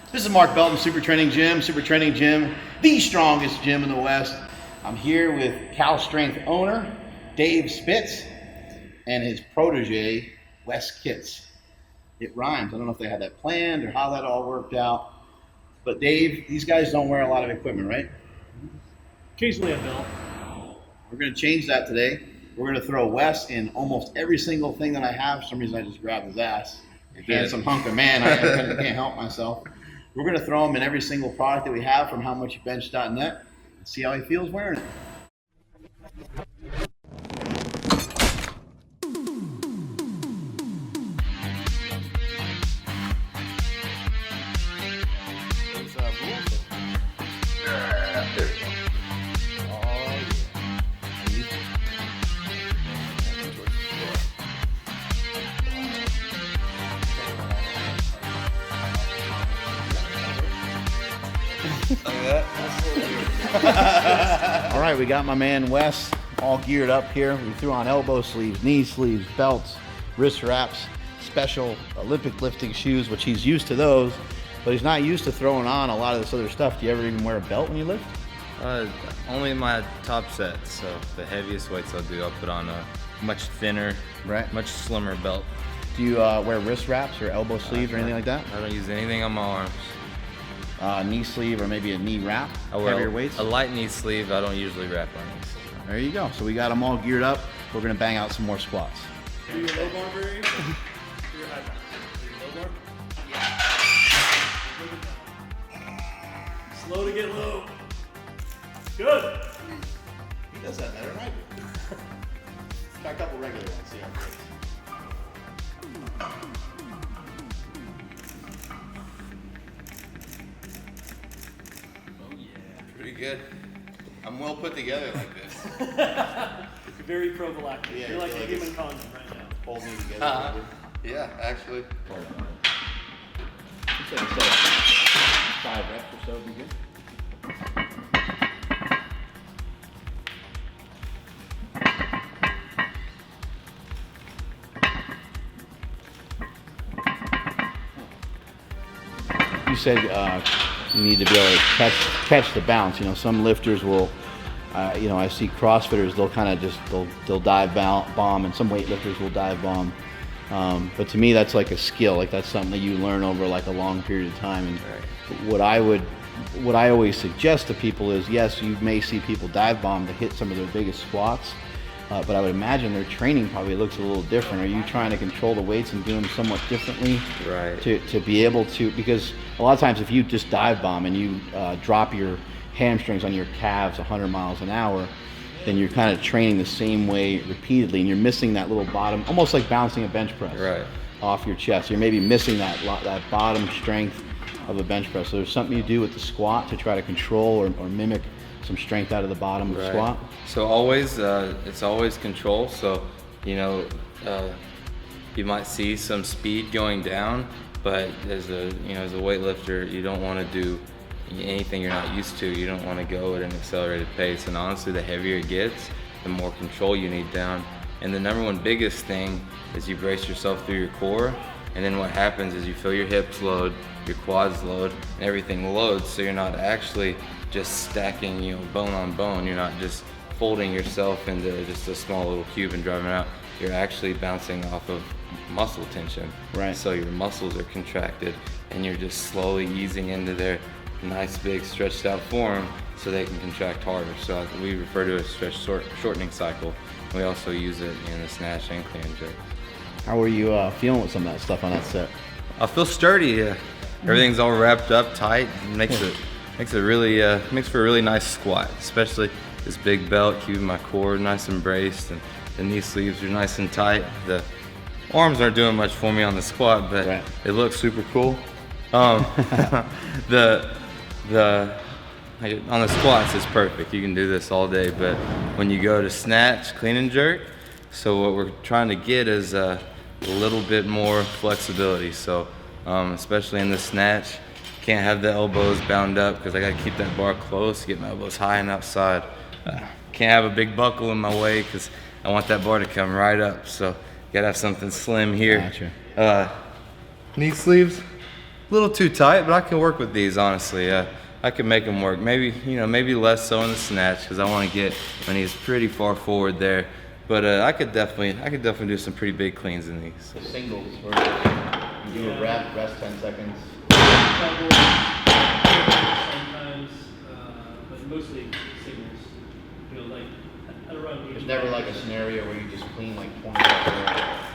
This is Mark Belton, SuperTraining Gym, the strongest gym in the West. I'm here with Cal Strength owner, Dave Spitz, and his protege, Wes Kitts. It rhymes. I don't know if they had that planned or how that all worked out. But Dave, these guys don't wear a lot of equipment, right? Occasionally a belt. We're going to change that today. We're going to throw Wes in almost every single thing that I have. For some reason I just grabbed his ass. Handsome hunk of man. I can't help myself. We're going to throw him in every single product that we have from HowMuchYouBench.net and see how he feels wearing it. All right, we got my man Wes all geared up here. We threw on elbow sleeves, knee sleeves, belts, wrist wraps, special Olympic lifting shoes, which he's used to those, but he's not used to throwing on a lot of this other stuff. Do you ever even wear a belt when you lift? Only my top sets. So the heaviest weights I'll put on a much thinner, much slimmer belt. Do you wear wrist wraps or elbow sleeves or anything like that? I don't use anything on my arms. Knee sleeve or maybe a knee wrap, heavier weights? A light knee sleeve. I don't usually wrap my knees. There you go. So we got them all geared up. We're going to bang out some more squats. Do your low bar variation? Do your high bar? Do your low bar? Slow to get low. Good. He does that better than I do. Try a couple regular ones, see how it goes. Pretty good. I'm well put together like this. Very prophylactic. Yeah, You're like feel a like human it's condom right now. Hold me together. Yeah, actually. Hold on. You said instead of 5 reps or so would be good. You said you need to be able to catch the bounce. You know, some lifters will, I see CrossFitters, they'll kind of just, they'll dive bomb, and some weightlifters will dive bomb. But to me, that's like a skill. Like that's something that you learn over like a long period of time. And what I always suggest to people is, yes, you may see people dive bomb to hit some of their biggest squats, but I would imagine their training probably looks a little different. Are you trying to control the weights and do them somewhat differently? Right. To be able to, because a lot of times if you just dive bomb and you drop your hamstrings on your calves 100 miles an hour, then you're kind of training the same way repeatedly, and you're missing that little bottom, almost like bouncing a bench press off your chest. You're maybe missing that bottom strength of a bench press. So there's something you do with the squat to try to control or mimic some strength out of the bottom of the squat. So always, it's always control. So, you might see some speed going down, but as a weightlifter, you don't want to do anything you're not used to. You don't want to go at an accelerated pace. And honestly, the heavier it gets, the more control you need down. And the number one biggest thing is you brace yourself through your core. And then what happens is you feel your hips load, your quads load, and everything loads. So you're not actually just stacking, bone on bone. You're not just folding yourself into just a small little cube and driving out. You're actually bouncing off of muscle tension. Right. So your muscles are contracted, and you're just slowly easing into their nice big stretched out form so they can contract harder. So we refer to it as stretch shortening cycle. We also use it in the snatch and clean and jerk. How are you feeling with some of that stuff on that set? I feel sturdy. Everything's all wrapped up tight. Makes for a really nice squat, especially this big belt, keeping my core nice and braced, and the knee sleeves are nice and tight. The arms aren't doing much for me on the squat, but it looks super cool. On the squats, it's perfect. You can do this all day, but when you go to snatch, clean and jerk, so what we're trying to get is a little bit more flexibility. So especially in the snatch, can't have the elbows bound up because I got to keep that bar close, get my elbows high and outside. Can't have a big buckle in my way because I want that bar to come right up. So gotta have something slim here. Gotcha. Knee sleeves, a little too tight, but I can work with these, honestly. I can make them work. Maybe, maybe less so in the snatch because I want to get when he's pretty far forward there. But I could definitely do some pretty big cleans in these. So singles, where you do a rep, rest 10 seconds. Sometimes, but mostly singles. Like at a run. There's never like a scenario where you just clean like 20 reps.